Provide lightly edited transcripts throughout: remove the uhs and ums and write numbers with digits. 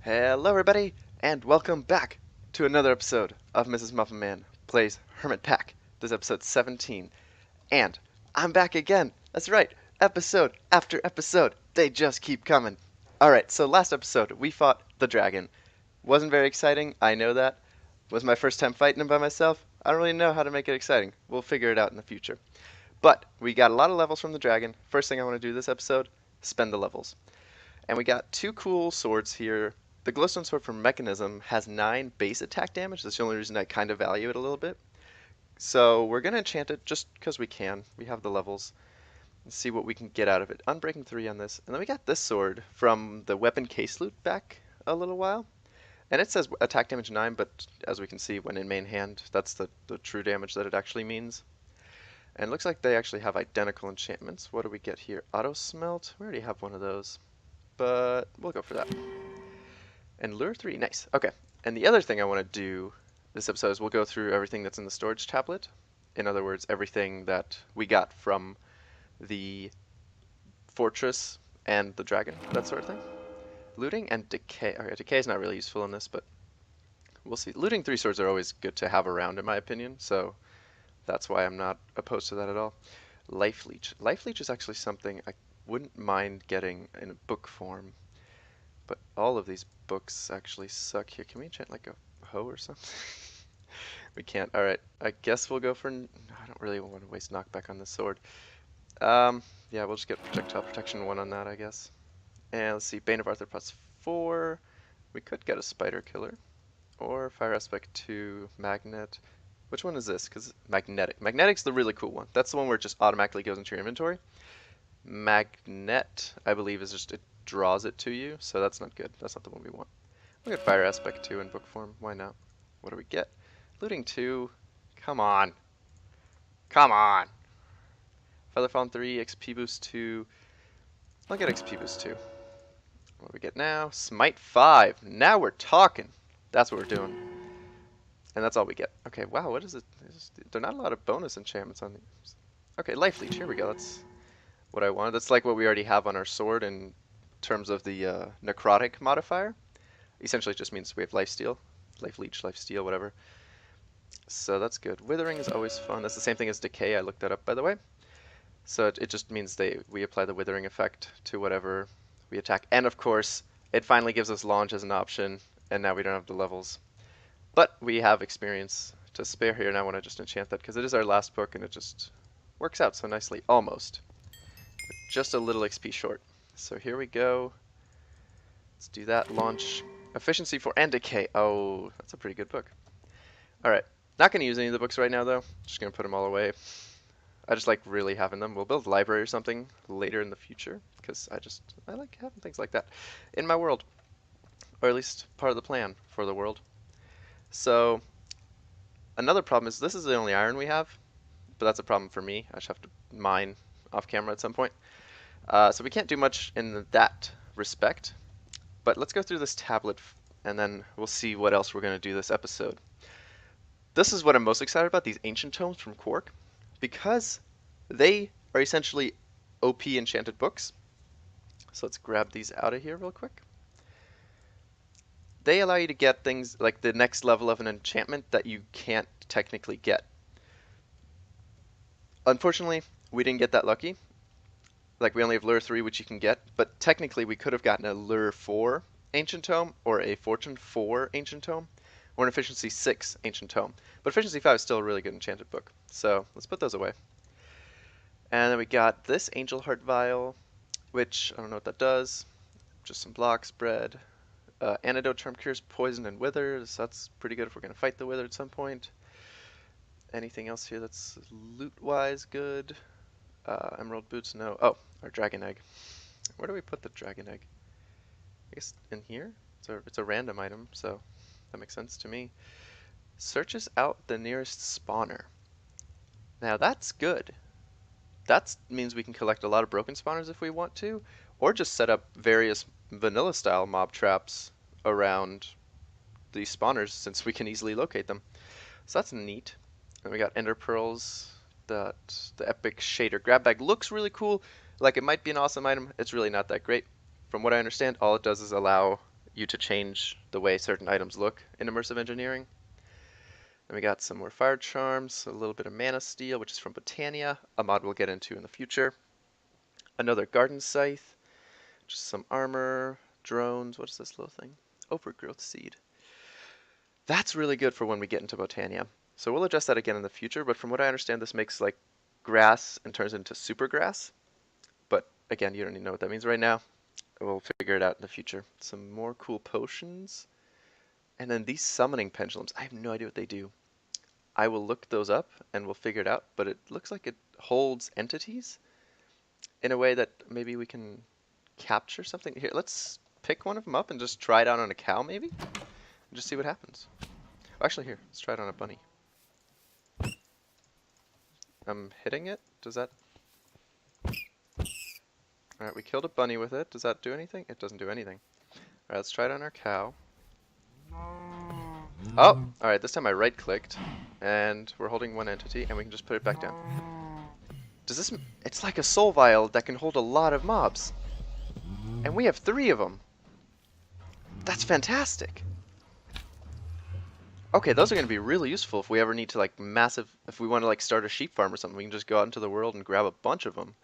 Hello everybody, and welcome back to another episode of MsMuffinMan Plays Hermitpack. This is episode 17, and I'm back again. That's right, episode after episode. They just keep coming. Alright, so last episode we fought the dragon. Wasn't very exciting, I know that. Was my first time fighting him by myself. I don't really know how to make it exciting. We'll figure it out in the future. But we got a lot of levels from the dragon. First thing I want to do this episode, spend the levels. And we got two cool swords here. The glowstone sword from Mechanism has 9 base attack damage. That's the only reason I kind of value it a little bit. So we're going to enchant it just because we can. We have the levels. Let's see what we can get out of it. Unbreaking 3 on this. And then we got this sword from the weapon case loot back a little while. And it says attack damage 9, but as we can see when in main hand, that's the true damage that it actually means. And it looks like they actually have identical enchantments. What do we get here? Auto smelt? We already have one of those. But we'll go for that. And lure 3, nice. Okay, and the other thing I want to do this episode is we'll go through everything that's in the storage tablet. In other words, everything that we got from the fortress and the dragon, that sort of thing. Looting and decay. Alright, decay is not really useful in this, but we'll see. Looting 3 swords are always good to have around, in my opinion, so that's why I'm not opposed to that at all. Life leech. Life leech is actually something I wouldn't mind getting in a book form. But all of these books actually suck here. Can we enchant like a hoe or something? We can't. Alright, I guess we'll go for... I don't really want to waste knockback on this sword. Yeah, we'll just get projectile protection 1 on that, I guess. And let's see, Bane of Arthur plus 4. We could get a spider killer. Or fire aspect 2, magnet. Which one is this? Because magnetic. Magnetic's the really cool one. That's the one where it just automatically goes into your inventory. Magnet, I believe, is just... it draws it to you, so that's not good. That's not the one we want. We'll get Fire Aspect 2 in book form. Why not? What do we get? Looting 2. Come on. Come on. Feather Fallen 3, XP Boost 2. I'll get XP Boost 2. What do we get now? Smite 5. Now we're talking. That's what we're doing. And that's all we get. Okay, wow, what is it? There are not a lot of bonus enchantments on these. Okay, Life Leech. Here we go. That's what I wanted. That's like what we already have on our sword in terms of the necrotic modifier. Essentially it just means we have life steal, life leech, life steal, whatever. So that's good. Withering is always fun. That's the same thing as decay. I looked that up, by the way. So it just means we apply the withering effect to whatever we attack. And of course, it finally gives us launch as an option, and now we don't have the levels. But we have experience to spare here, and I want to just enchant that because it is our last book, and it just works out so nicely. Almost. Just a little XP short. So here we go. Let's do that. Launch. Efficiency 4 and decay. Oh, that's a pretty good book. Alright. Not going to use any of the books right now, though. Just going to put them all away. I just like really having them. We'll build a library or something later in the future, because I like having things like that in my world. Or at least part of the plan for the world. So, another problem is this is the only iron we have, but that's a problem for me. I just have to mine off camera at some point. So we can't do much in that respect, but let's go through this tablet and then we'll see what else we're going to do this episode. This is what I'm most excited about, these ancient tomes from Quark, because they are essentially OP enchanted books. So let's grab these out of here real quick. They allow you to get things like the next level of an enchantment that you can't technically get. Unfortunately, we didn't get that lucky. Like, we only have Lure 3, which you can get, but technically we could have gotten a Lure 4 Ancient Tome, or a Fortune 4 Ancient Tome, or an Efficiency 6 Ancient Tome. But Efficiency 5 is still a really good enchanted book, so let's put those away. And then we got this Angel Heart Vial, which, I don't know what that does. Just some blocks, bread. Antidote Charm cures poison and withers. That's pretty good if we're going to fight the wither at some point. Anything else here that's loot-wise good? Emerald boots, no. Oh, our dragon egg. Where do we put the dragon egg? I guess in here? It's a random item, so that makes sense to me. Searches out the nearest spawner. Now that's good. That means we can collect a lot of broken spawners if we want to, or just set up various vanilla style mob traps around these spawners since we can easily locate them. So that's neat. And we got ender pearls. The epic shader grab bag looks really cool. Like, it might be an awesome item. It's really not that great. From what I understand, all it does is allow you to change the way certain items look in immersive engineering. Then we got some more fire charms, a little bit of mana steel, which is from Botania, a mod we'll get into in the future. Another garden scythe, just some armor, drones. What is this little thing? Overgrowth seed. That's really good for when we get into Botania. So we'll adjust that again in the future, but from what I understand, this makes like grass and turns into super grass. But again, you don't even know what that means right now. We'll figure it out in the future. Some more cool potions. And then these summoning pendulums, I have no idea what they do. I will look those up and we'll figure it out, but it looks like it holds entities in a way that maybe we can capture something. Here, let's pick one of them up and just try it out on a cow maybe? And just see what happens. Oh, actually, here, let's try it on a bunny. I'm hitting it? Does that... Alright, we killed a bunny with it. Does that do anything? It doesn't do anything. Alright, let's try it on our cow. Oh! Alright, this time I right-clicked, and we're holding one entity, and we can just put it back down. Does this... It's like a soul vial that can hold a lot of mobs. And we have 3 of them. That's fantastic! Okay, those are going to be really useful if we ever need to, like, if we want to, like, start a sheep farm or something. We can just go out into the world and grab a bunch of them.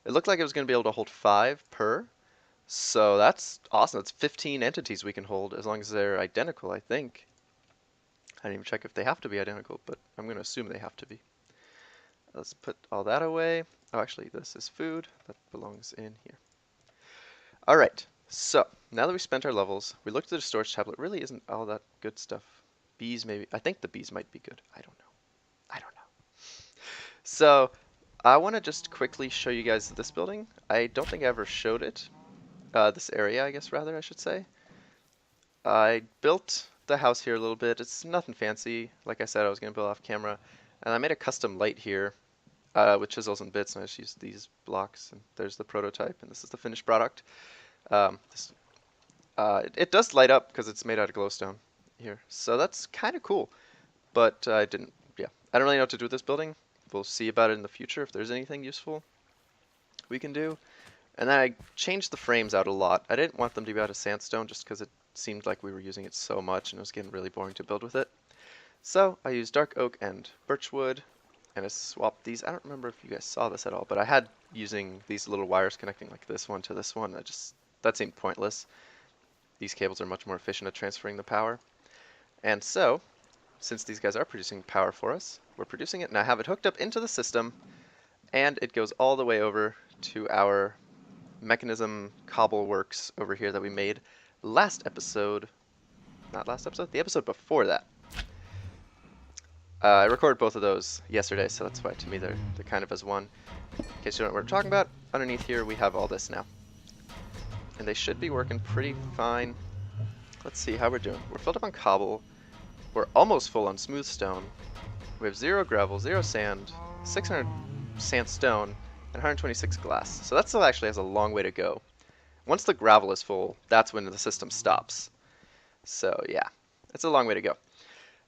It looked like it was going to be able to hold 5 per. So that's awesome. That's 15 entities we can hold as long as they're identical, I think. I didn't even check if they have to be identical, but I'm going to assume they have to be. Let's put all that away. Oh, actually, this is food. That belongs in here. Alright, so now that we spent our levels, we looked at the storage tablet. It really isn't all that good stuff. Bees maybe. I think the bees might be good. I don't know. So I want to just quickly show you guys this building. I don't think I ever showed it. This area, I guess, rather, I should say. I built the house here a little bit. It's nothing fancy. Like I said, I was going to build off camera. And I made a custom light here with chisels and bits, and I just used these blocks. And there's the prototype, and this is the finished product. It does light up because it's made out of glowstone here. So that's kind of cool. But I don't really know what to do with this building. We'll see about it in the future if there's anything useful we can do. And then I changed the frames out a lot. I didn't want them to be out of sandstone just because it seemed like we were using it so much and it was getting really boring to build with it. So I used dark oak and birchwood, and I swapped these. I don't remember if you guys saw this at all, but I had using these little wires connecting like this one to this one. That seemed pointless. These cables are much more efficient at transferring the power. And so, since these guys are producing power for us, we're producing it, and I have it hooked up into the system, and it goes all the way over to our mechanism cobble works over here that we made last episode. Not last episode, the episode before that. I recorded both of those yesterday, so that's why to me they're kind of as one. In case you don't know what we're talking about, underneath here we have all this now. And they should be working pretty fine. Let's see how we're doing. We're filled up on cobble. We're almost full on smooth stone. We have 0 gravel, 0 sand, 600 sandstone, and 126 glass. So that still actually has a long way to go. Once the gravel is full, that's when the system stops. So yeah, it's a long way to go.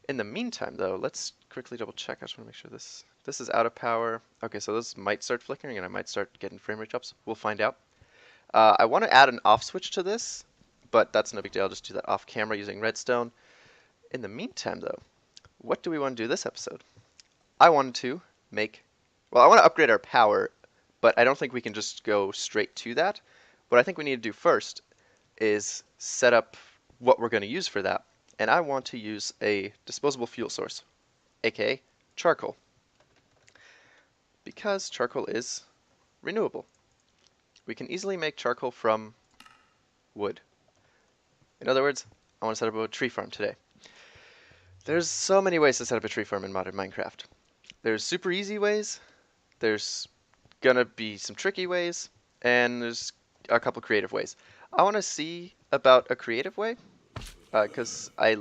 In the meantime, though, let's quickly double check. I just want to make sure this is out of power. Okay, so this might start flickering, and I might start getting frame rate drops. We'll find out. I want to add an off switch to this, but that's no big deal. I'll just do that off camera using redstone. In the meantime, though, what do we want to do this episode? I want to upgrade our power, but I don't think we can just go straight to that. What I think we need to do first is set up what we're going to use for that. And I want to use a disposable fuel source, aka charcoal. Because charcoal is renewable. We can easily make charcoal from wood. In other words, I want to set up a tree farm today. There's so many ways to set up a tree farm in modern Minecraft. There's super easy ways, there's gonna be some tricky ways, and there's a couple creative ways. I want to see about a creative way, because I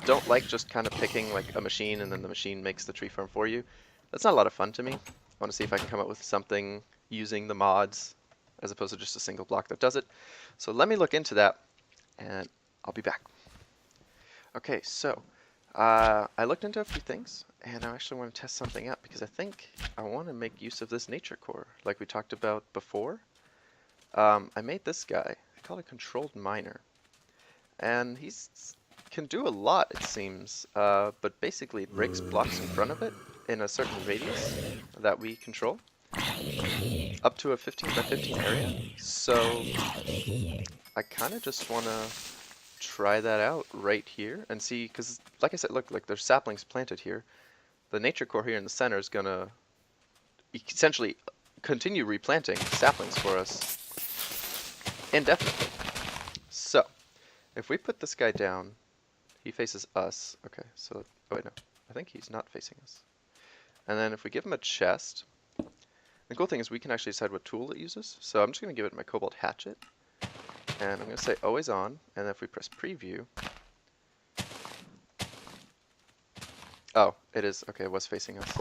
don't like just kind of picking like a machine and then the machine makes the tree farm for you. That's not a lot of fun to me. I want to see if I can come up with something using the mods as opposed to just a single block that does it. So let me look into that, and I'll be back. Okay, so I looked into a few things, and I actually want to test something out because I think I want to make use of this nature core like we talked about before. I made this guy. I call it a controlled miner. and can do a lot, it seems, but basically it breaks blocks in front of it in a certain radius that we control, up to a 15 by 15 area. So I kind of just want to try that out right here and see, because like I said, look, like there's saplings planted here. The nature core here in the center is gonna essentially continue replanting saplings for us indefinitely. So if we put this guy down, he faces us. Okay, so, oh wait, no, I think he's not facing us. And then if we give him a chest, the cool thing is we can actually decide what tool it uses. So I'm just going to give it my cobalt hatchet, and I'm going to say always on, and then if we press preview, oh, it is, okay, it was facing us.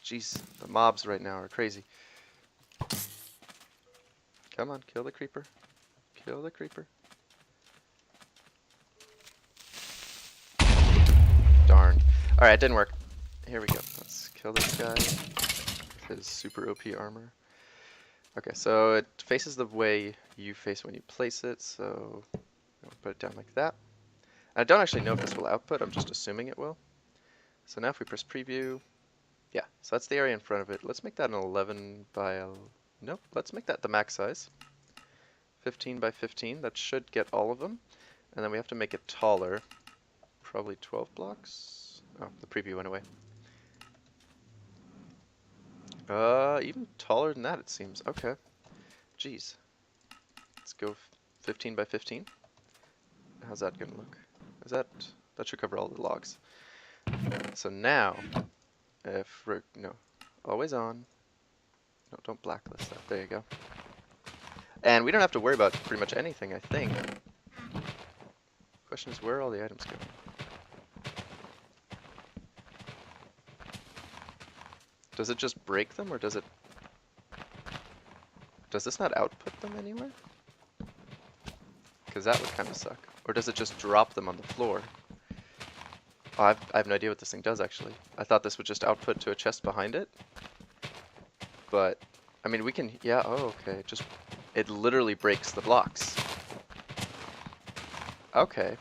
Jeez, the mobs right now are crazy. Come on, kill the creeper. Kill the creeper. Darn. Alright, it didn't work. Here we go. Let's kill this guy with his super OP armor. Okay, so it faces the way you face when you place it, so I'll put it down like that. I don't actually know if this will output, I'm just assuming it will. So now if we press preview, yeah, so that's the area in front of it. Let's make that an 11 by, nope, let's make that the max size. 15 by 15, that should get all of them. And then we have to make it taller, probably 12 blocks. Oh, the preview went away. Even taller than that it seems. Okay. Jeez. Let's go 15 by 15. How's that gonna look? Is that should cover all the logs. So now, if we're, no, always on. No, don't blacklist that. There you go. And we don't have to worry about pretty much anything, I think. Question is, where are all the items going? Does it just break them, or does it... Does this not output them anywhere? Because that would kind of suck. Or does it just drop them on the floor? Oh, I have no idea what this thing does, actually. I thought this would just output to a chest behind it. But, I mean, we can... Yeah, oh, okay. It literally breaks the blocks. Okay.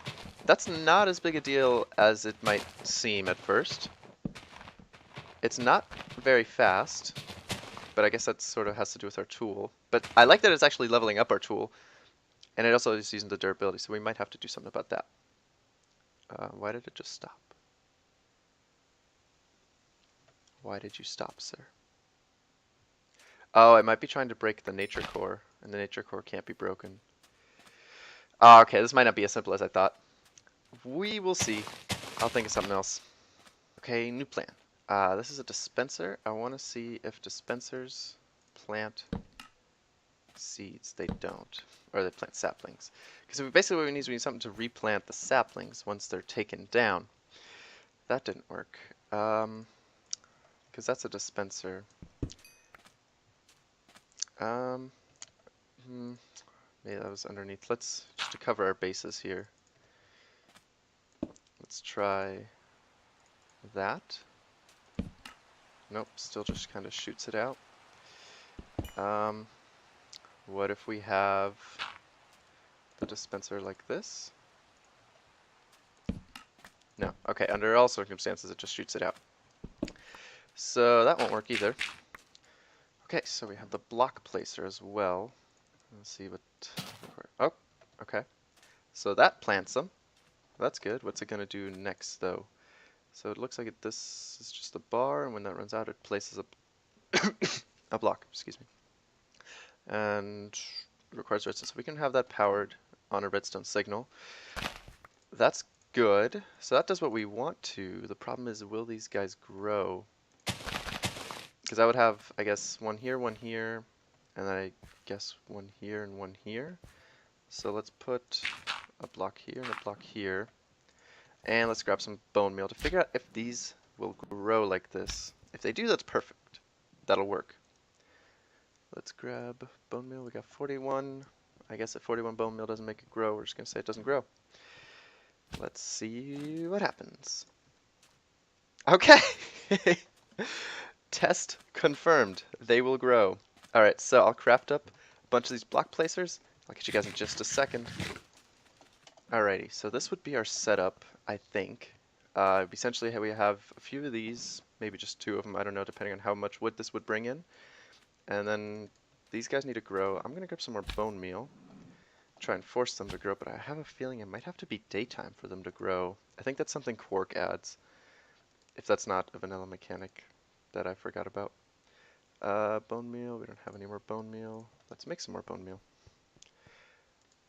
That's not as big a deal as it might seem at first. It's not very fast, but I guess that sort of has to do with our tool. But I like that it's actually leveling up our tool, and it also is using the durability, so we might have to do something about that. Why did it just stop? Why did you stop, sir? Oh, it might be trying to break the nature core, and the nature core can't be broken. Oh, okay, this might not be as simple as I thought. We will see. I'll think of something else. Okay, new plan. This is a dispenser. I want to see if dispensers plant seeds. They don't. Or they plant saplings. Because basically what we need is something to replant the saplings once they're taken down. That didn't work. Because that's a dispenser. Maybe that was underneath. Let's, just to cover our bases here, let's try that. Nope, still just kind of shoots it out. What if we have the dispenser like this? No, okay, under all circumstances it just shoots it out. So that won't work either. Okay, so we have the block placer as well. Let's see what... Oh, okay. So that plants them. That's good. What's it going to do next, though? So it looks like this is just a bar, and when that runs out, it places a block, excuse me. And it requires redstone, so we can have that powered on a redstone signal. That's good. So that does what we want to. The problem is, will these guys grow? Because I would have, I guess, one here, and then I guess one here and one here. So let's put a block here and a block here. And let's grab some bone meal to figure out if these will grow like this. If they do, that's perfect. That'll work. Let's grab bone meal. We got 41. I guess if 41 bone meal doesn't make it grow, we're just going to say it doesn't grow. Let's see what happens. Okay. Test confirmed. They will grow. Alright, so I'll craft up a bunch of these block placers. I'll get you guys in just a second. Alrighty, so this would be our setup, I think. Essentially, we have a few of these, maybe just 2 of them, I don't know, depending on how much wood this would bring in. And then these guys need to grow. I'm going to grab some more bone meal, try and force them to grow, but I have a feeling it might have to be daytime for them to grow. I think that's something Quark adds, if that's not a vanilla mechanic that I forgot about. Bone meal, we don't have any more bone meal. Let's make some more bone meal.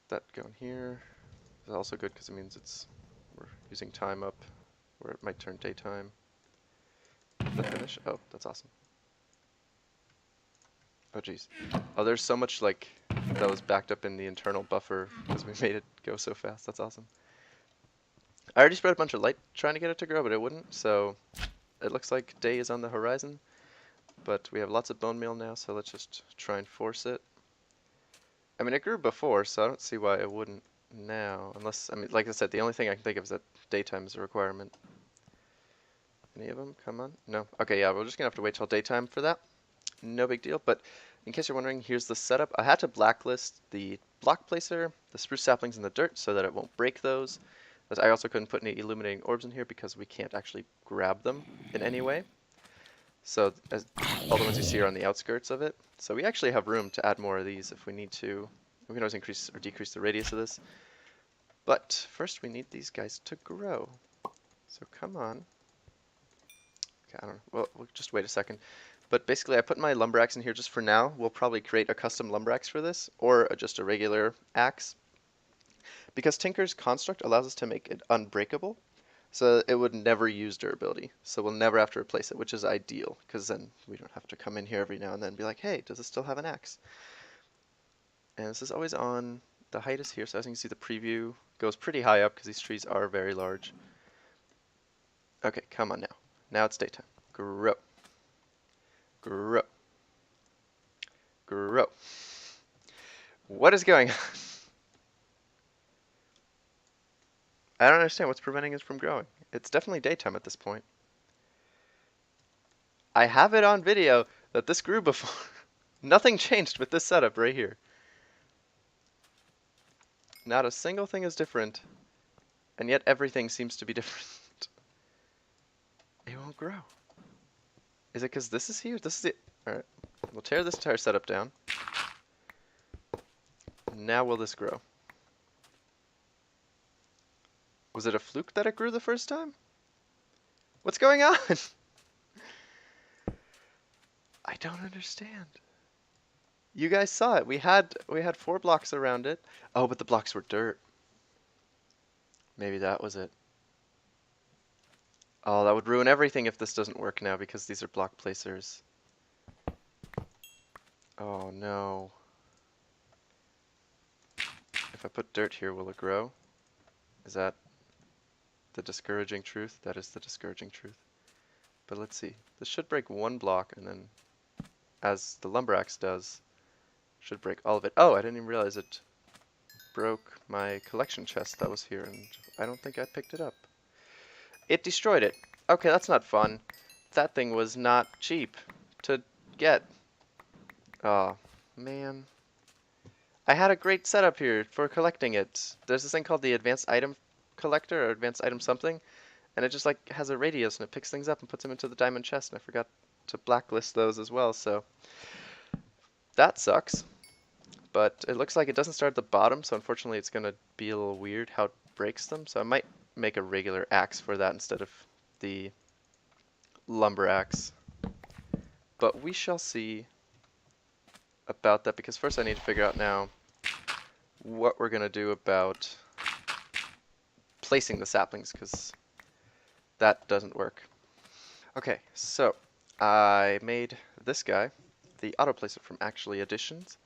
That going here is also good because it means we're using time up where it might turn daytime. Did that finish? Oh, that's awesome. Oh geez. Oh, there's so much like that was backed up in the internal buffer because we made it go so fast. That's awesome. I already spread a bunch of light trying to get it to grow, but it wouldn't, so it looks like day is on the horizon. But we have lots of bone meal now, so let's just try and force it. I mean, it grew before, so I don't see why it wouldn't now. Unless, I mean, like I said, the only thing I can think of is that daytime is a requirement. Any of them? Come on. No? Okay, yeah, we're just going to have to wait till daytime for that. No big deal, but in case you're wondering, here's the setup. I had to blacklist the block placer, the spruce saplings in the dirt so that it won't break those. But I also couldn't put any illuminating orbs in here because we can't actually grab them in any way. So all the ones you see are on the outskirts of it. So we actually have room to add more of these if we need to. We can always increase or decrease the radius of this. But first we need these guys to grow. So come on. Okay, I don't know. Well, we'll just wait a second. But basically I put my lumber axe in here just for now. We'll probably create a custom lumber axe for this, or just a regular axe. Because Tinker's construct allows us to make it unbreakable, so it would never use durability. So we'll never have to replace it, which is ideal, because then we don't have to come in here every now and then and be like, hey, does it still have an axe? And this is always on. The height is here, so as you can see the preview goes pretty high up because these trees are very large. Okay, come on now. Now it's daytime. Grow. Grow. Grow. What is going on? I don't understand what's preventing it from growing. It's definitely daytime at this point. I have it on video that this grew before. Nothing changed with this setup right here. Not a single thing is different, and yet everything seems to be different. It won't grow. Is it because this is here? This is it. Alright, we'll tear this entire setup down. Now will this grow? Was it a fluke that it grew the first time? What's going on? I don't understand. You guys saw it. We had 4 blocks around it. Oh, but the blocks were dirt. Maybe that was it. Oh, that would ruin everything if this doesn't work now because these are block placers. Oh no. If I put dirt here, will it grow? Is that the discouraging truth? That is the discouraging truth. But let's see. This should break 1 block and then, as the lumber axe does, should break all of it. Oh, I didn't even realize it broke my collection chest that was here, and I don't think I picked it up. It destroyed it. Okay, that's not fun. That thing was not cheap to get. Oh, man. I had a great setup here for collecting it. There's this thing called the Advanced Item Collector, or Advanced Item something, and it just like has a radius and it picks things up and puts them into the diamond chest, and I forgot to blacklist those as well, so that sucks. But it looks like it doesn't start at the bottom, so unfortunately it's going to be a little weird how it breaks them, so I might make a regular axe for that instead of the lumber axe. But we shall see about that, because first I need to figure out now what we're going to do about placing the saplings, because that doesn't work. Okay, so I made this guy, the auto placer from Actually Additions.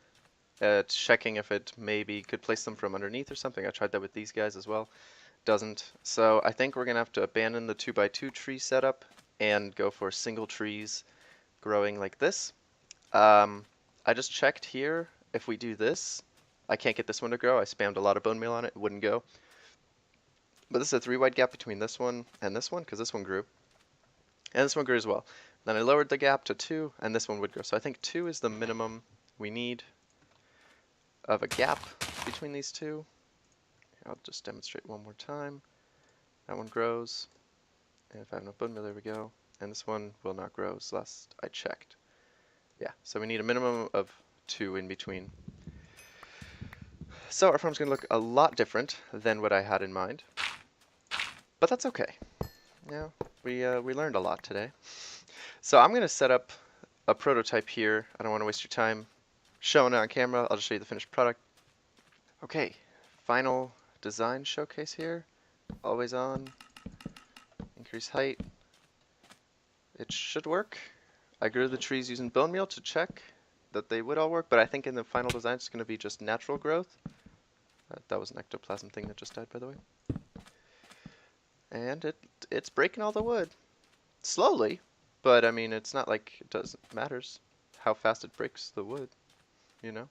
Checking if it maybe could place them from underneath or something. I tried that with these guys as well. Doesn't. So I think we're going to have to abandon the 2x2 tree setup and go for single trees growing like this. I just checked here. If we do this, I can't get this one to grow. I spammed a lot of bone meal on it. It wouldn't go. But this is a 3 wide gap between this one and this one, because this one grew. And this one grew as well. Then I lowered the gap to 2, and this one would grow. So I think 2 is the minimum we need of a gap. between these two. I'll just demonstrate one more time. That one grows, and if I have no bone meal, there we go. And this one will not grow, as last I checked. Yeah, so we need a minimum of 2 in between. So our farm's going to look a lot different than what I had in mind, but that's okay. Yeah, we learned a lot today. So I'm going to set up a prototype here. I don't want to waste your time showing it on camera. I'll just show you the finished product. Okay, final design showcase here. Always on. Increase height. It should work. I grew the trees using bone meal to check that they would all work, but I think in the final design it's going to be just natural growth. That was an ectoplasm thing that just died, by the way. And it's breaking all the wood. Slowly, but I mean, it's not like it doesn't matters how fast it breaks the wood, you know?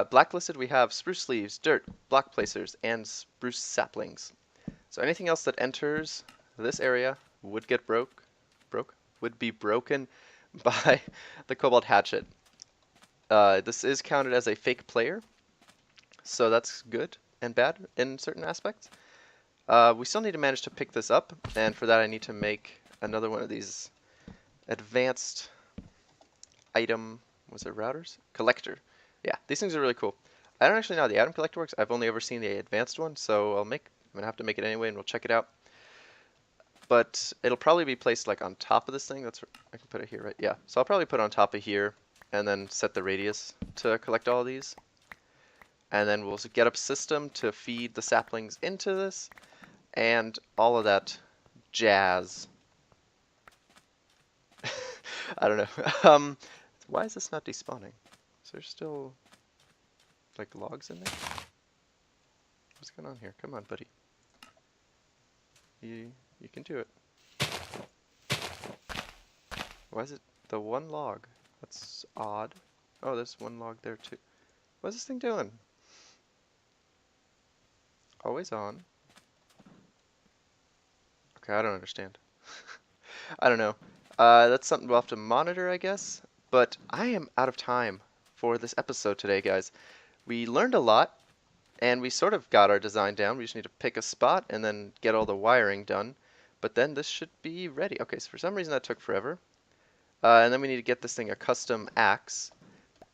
Blacklisted, we have spruce leaves, dirt, block placers, and spruce saplings. So anything else that enters this area would get would be broken by the cobalt hatchet. This is counted as a fake player, so that's good and bad in certain aspects. We still need to manage to pick this up, and for that I need to make another one of these advanced item, was it routers? Collector. Yeah, these things are really cool. I don't actually know how the atom collector works. I've only ever seen the advanced one, so I'm gonna have to make it anyway, and we'll check it out. But it'll probably be placed like on top of this thing. I can put it here, right? Yeah. So I'll probably put it on top of here, and then set the radius to collect all of these. And then we'll get up a system to feed the saplings into this, and all of that jazz. I don't know. Why is this not despawning? Is there still like logs in there? What's going on here? Come on, buddy. You can do it. Why is it the one log? That's odd. Oh, there's one log there too. What's this thing doing? Always on. Okay, I don't understand. I don't know. That's something we'll have to monitor, I guess. But I am out of time for this episode today, guys. We learned a lot, and we sort of got our design down. We just need to pick a spot and then get all the wiring done. But then this should be ready. Okay, so for some reason that took forever. And then we need to get this thing a custom axe.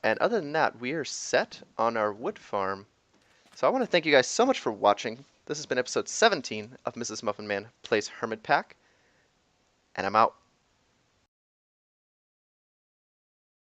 And other than that, we are set on our wood farm. So I want to thank you guys so much for watching. This has been episode 17 of Mrs. Muffin Man Plays Hermitpack. And I'm out.